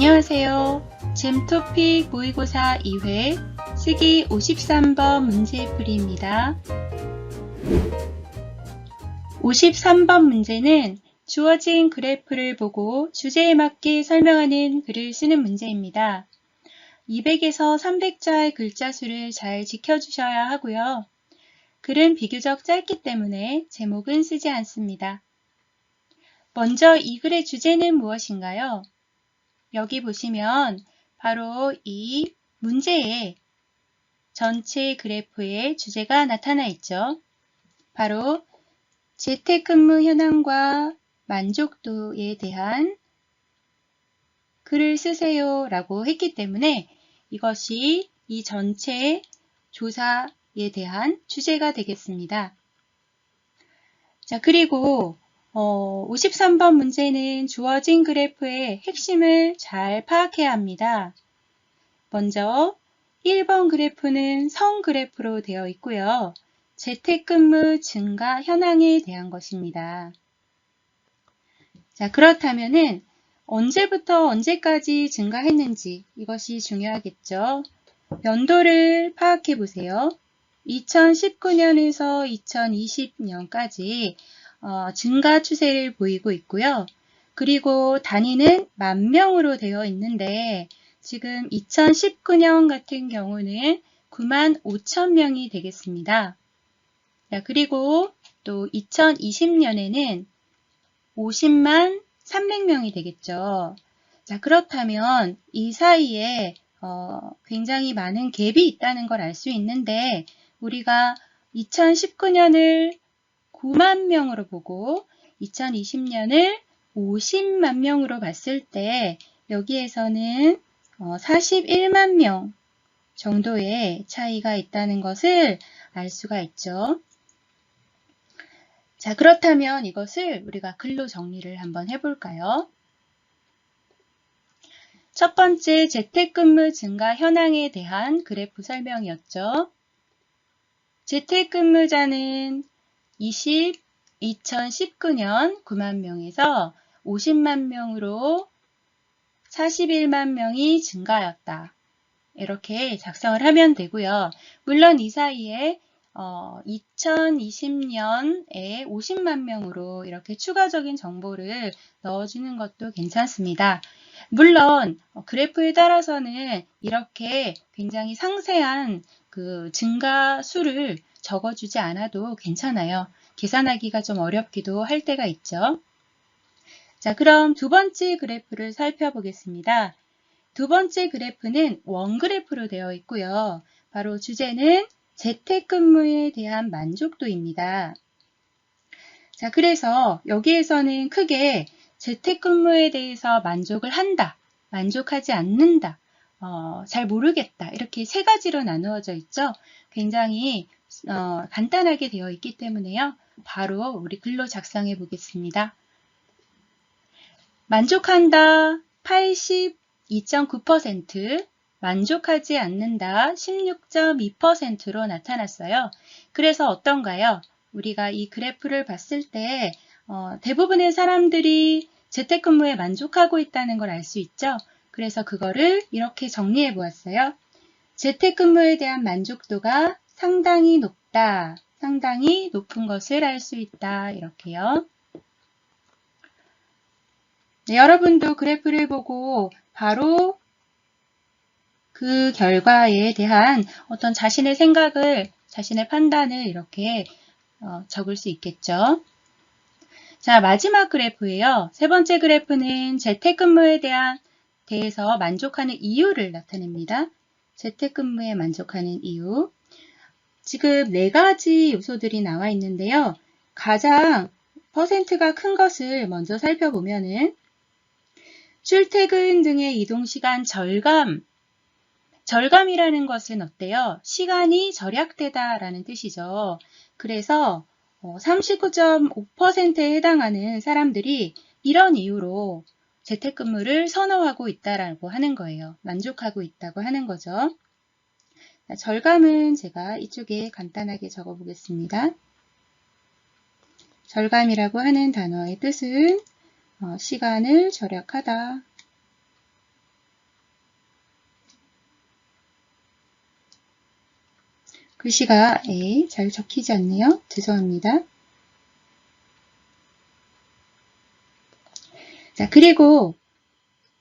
안녕하세요. 잼토픽 모의고사 2회 쓰기 53번 문제풀이입니다. 53번 문제는 주어진 그래프를 보고 주제에 맞게 설명하는 글을 쓰는 문제입니다. 200에서 300자의 글자 수를 잘 지켜주셔야 하고요. 글은 비교적 짧기 때문에 제목은 쓰지 않습니다. 먼저 이 글의 주제는 무엇인가요? 여기 보시면 바로 이 문제의 전체 그래프의 주제가 나타나 있죠. 바로 재택근무 현황과 만족도에 대한 글을 쓰세요 라고 했기 때문에 이것이 이 전체 조사에 대한 주제가 되겠습니다. 자, 그리고 53번 문제는 주어진 그래프의 핵심을 잘 파악해야 합니다. 먼저 1번 그래프는 선 그래프로 되어 있고요. 재택근무 증가 현황에 대한 것입니다. 자, 그렇다면은 언제부터 언제까지 증가했는지 이것이 중요하겠죠. 연도를 파악해 보세요. 2019년에서 2020년까지 증가 추세를 보이고 있고요. 그리고 단위는 만 명으로 되어 있는데 지금 2019년 같은 경우는 9만 5천 명이 되겠습니다. 그리고 또 2020년에는 50만 300명이 되겠죠. 자, 그렇다면 이 사이에 굉장히 많은 갭이 있다는 걸 알 수 있는데 우리가 2019년을 9만 명으로 보고 2020년을 50만 명으로 봤을 때 여기에서는 41만 명 정도의 차이가 있다는 것을 알 수가 있죠. 자, 그렇다면 이것을 우리가 글로 정리를 한번 해볼까요? 첫 번째 재택근무 증가 현황에 대한 그래프 설명이었죠. 재택근무자는 2019년 9만 명에서 50만 명으로 41만 명이 증가하였다. 이렇게 작성을 하면 되고요. 물론 이 사이에 2020년에 50만 명으로 이렇게 추가적인 정보를 넣어주는 것도 괜찮습니다. 물론 그래프에 따라서는 이렇게 굉장히 상세한 그 증가 수를 적어주지 않아도 괜찮아요. 계산하기가 좀 어렵기도 할 때가 있죠. 자, 그럼 두 번째 그래프를 살펴보겠습니다. 두 번째 그래프는 원그래프로 되어 있고요. 바로 주제는 재택근무에 대한 만족도입니다. 자, 그래서 여기에서는 크게 재택근무에 대해서 만족을 한다, 만족하지 않는다, 잘 모르겠다 이렇게 세 가지로 나누어져 있죠. 굉장히 간단하게 되어 있기 때문에요. 바로 우리 글로 작성해 보겠습니다. 만족한다 82.9%, 만족하지 않는다 16.2%로 나타났어요. 그래서 어떤가요? 우리가 이 그래프를 봤을 때 대부분의 사람들이 재택근무에 만족하고 있다는 걸 알 수 있죠. 그래서 그거를 이렇게 정리해 보았어요. 재택근무에 대한 만족도가 상당히 높다, 상당히 높은 것을 알 수 있다 이렇게요. 네, 여러분도 그래프를 보고 바로 그 결과에 대한 어떤 자신의 생각을, 자신의 판단을 이렇게 적을 수 있겠죠. 자, 마지막 그래프예요. 세 번째 그래프는 재택근무에 대해서 만족하는 이유를 나타냅니다. 재택근무에 만족하는 이유. 지금 네 가지 요소들이 나와 있는데요. 가장 퍼센트가 큰 것을 먼저 살펴보면은 출퇴근 등의 이동시간 절감이라는 것은 어때요? 시간이 절약되다라는 뜻이죠. 그래서 39.5%에 해당하는 사람들이 이런 이유로 재택근무를 선호하고 있다라고 하는 거예요. 만족하고 있다고 하는 거죠. 절감은 제가 이쪽에 간단하게 적어 보겠습니다. 절감이라고 하는 단어의 뜻은 시간을 절약하다. 글씨가 잘 적히지 않네요. 죄송합니다. 자, 그리고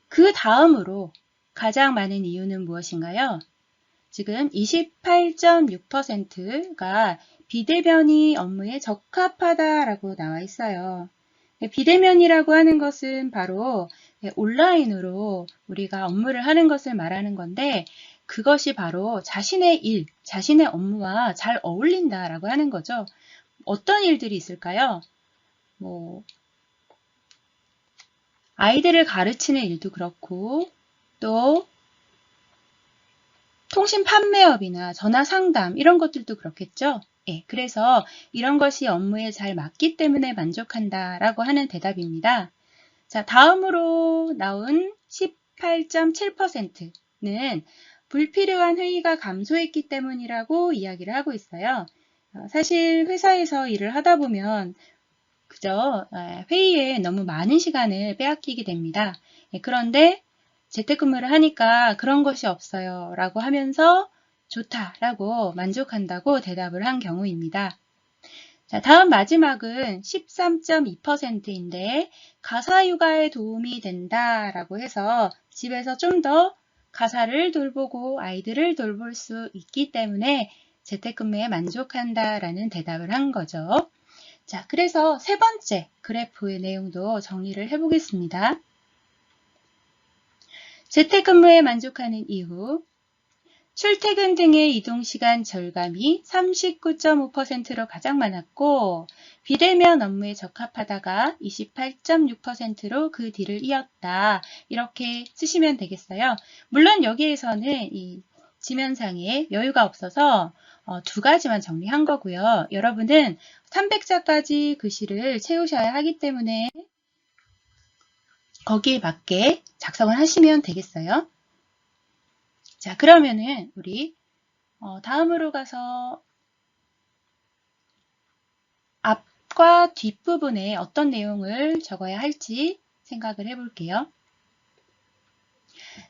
그 다음으로 가장 많은 이유는 무엇인가요? 지금 28.6%가 비대면이 업무에 적합하다라고 나와 있어요. 비대면이라고 하는 것은 바로 온라인으로 우리가 업무를 하는 것을 말하는 건데 그것이 바로 자신의 일, 자신의 업무와 잘 어울린다라고 하는 거죠. 어떤 일들이 있을까요? 뭐 아이들을 가르치는 일도 그렇고 또 통신 판매업이나 전화 상담 이런 것들도 그렇겠죠. 예, 그래서 이런 것이 업무에 잘 맞기 때문에 만족한다라고 하는 대답입니다. 자, 다음으로 나온 18.7%는 불필요한 회의가 감소했기 때문이라고 이야기를 하고 있어요. 사실 회사에서 일을 하다 보면 그저 회의에 너무 많은 시간을 빼앗기게 됩니다. 예, 그런데 재택근무를 하니까 그런 것이 없어요 라고 하면서 좋다라고 만족한다고 대답을 한 경우입니다. 자, 다음 마지막은 13.2%인데 가사육아에 도움이 된다라고 해서 집에서 좀 더 가사를 돌보고 아이들을 돌볼 수 있기 때문에 재택근무에 만족한다라는 대답을 한 거죠. 자, 그래서 세 번째 그래프의 내용도 정리를 해보겠습니다. 재택근무에 만족하는 이유, 출퇴근 등의 이동시간 절감이 39.5%로 가장 많았고 비대면 업무에 적합하다가 28.6%로 그 뒤를 이었다. 이렇게 쓰시면 되겠어요. 물론 여기에서는 이 지면상에 여유가 없어서 두 가지만 정리한 거고요. 여러분은 300자까지 글씨를 채우셔야 하기 때문에 거기에 맞게 작성을 하시면 되겠어요. 자, 그러면은 우리 다음으로 가서 앞과 뒷부분에 어떤 내용을 적어야 할지 생각을 해볼게요.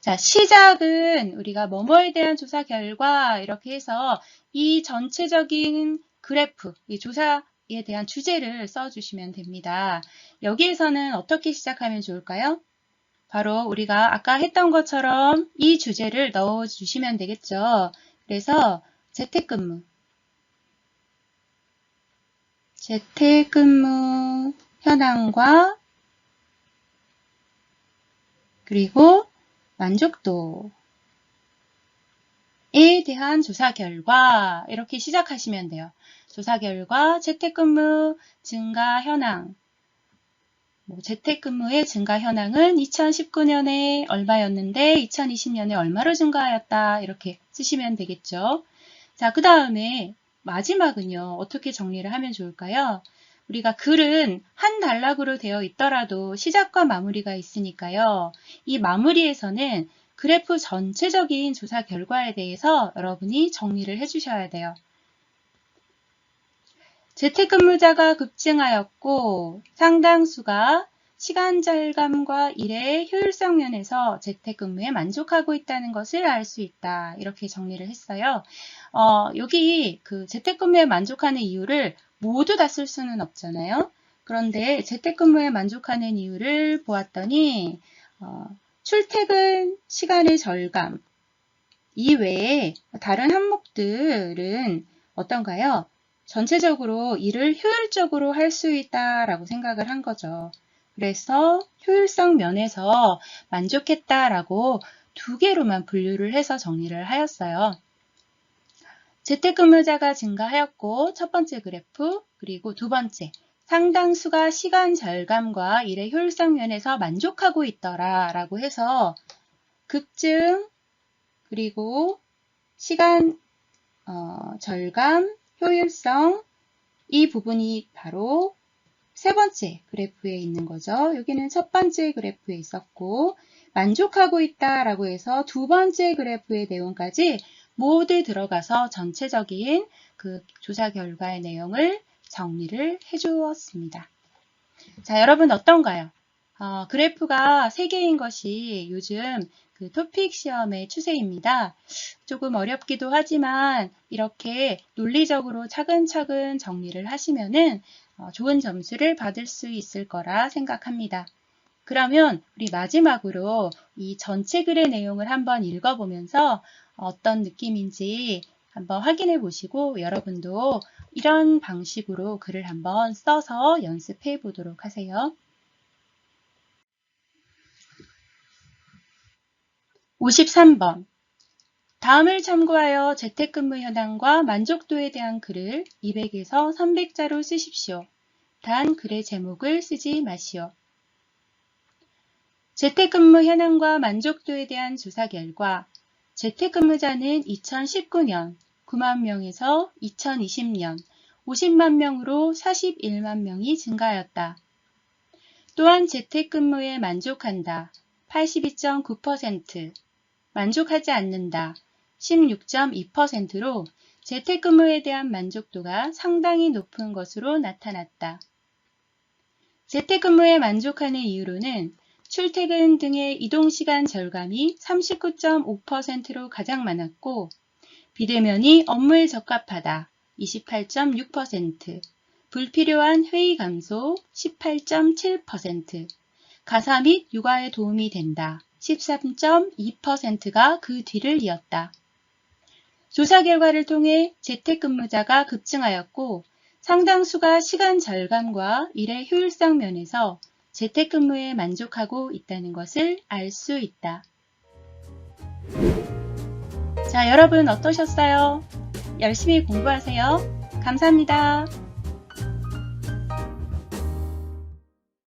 자, 시작은 우리가 뭐뭐에 대한 조사 결과 이렇게 해서 이 전체적인 그래프, 이 조사에 대한 주제를 써주시면 됩니다. 여기에서는 어떻게 시작하면 좋을까요? 바로 우리가 아까 했던 것처럼 이 주제를 넣어주시면 되겠죠. 그래서 재택근무 현황과 그리고 만족도에 대한 조사 결과 이렇게 시작하시면 돼요. 조사 결과, 재택근무 증가 현황. 재택근무의 증가 현황은 2019년에 얼마였는데 2020년에 얼마로 증가하였다. 이렇게 쓰시면 되겠죠. 자, 그 다음에 마지막은요. 어떻게 정리를 하면 좋을까요? 우리가 글은 한 단락으로 되어 있더라도 시작과 마무리가 있으니까요. 이 마무리에서는 그래프 전체적인 조사 결과에 대해서 여러분이 정리를 해주셔야 돼요. 재택근무자가 급증하였고 상당수가 시간 절감과 일의 효율성 면에서 재택근무에 만족하고 있다는 것을 알 수 있다. 이렇게 정리를 했어요. 여기 그 재택근무에 만족하는 이유를 모두 다 쓸 수는 없잖아요. 그런데 재택근무에 만족하는 이유를 보았더니 출퇴근 시간의 절감 이외에 다른 항목들은 어떤가요? 전체적으로 일을 효율적으로 할 수 있다라고 생각을 한 거죠. 그래서 효율성 면에서 만족했다라고 두 개로만 분류를 해서 정리를 하였어요. 재택근무자가 증가하였고 첫 번째 그래프 그리고 두 번째 상당수가 시간 절감과 일의 효율성 면에서 만족하고 있더라라고 해서 급증 그리고 시간 절감, 효율성 이 부분이 바로 세 번째 그래프에 있는 거죠. 여기는 첫 번째 그래프에 있었고 만족하고 있다라고 해서 두 번째 그래프의 내용까지 모두 들어가서 전체적인 그 조사 결과의 내용을 정리를 해주었습니다. 자, 여러분 어떤가요? 그래프가 3개인 것이 요즘 그 토픽 시험의 추세입니다. 조금 어렵기도 하지만 이렇게 논리적으로 차근차근 정리를 하시면은 좋은 점수를 받을 수 있을 거라 생각합니다. 그러면 우리 마지막으로 이 전체 글의 내용을 한번 읽어보면서 어떤 느낌인지 한번 확인해 보시고 여러분도 이런 방식으로 글을 한번 써서 연습해 보도록 하세요. 53번. 다음을 참고하여 재택근무 현황과 만족도에 대한 글을 200에서 300자로 쓰십시오. 단 글의 제목을 쓰지 마시오. 재택근무 현황과 만족도에 대한 조사 결과 재택근무자는 2019년 9만 명에서 2020년 50만 명으로 41만 명이 증가하였다. 또한 재택근무에 만족한다 82.9%, 만족하지 않는다 16.2%로 재택근무에 대한 만족도가 상당히 높은 것으로 나타났다. 재택근무에 만족하는 이유로는 출퇴근 등의 이동시간 절감이 39.5%로 가장 많았고 비대면이 업무에 적합하다 28.6%, 불필요한 회의 감소 18.7%, 가사 및 육아에 도움이 된다 13.2%가 그 뒤를 이었다. 조사 결과를 통해 재택근무자가 급증하였고 상당수가 시간 절감과 일의 효율성 면에서 재택근무에 만족하고 있다는 것을 알 수 있다. 자, 여러분 어떠셨어요? 열심히 공부하세요. 감사합니다.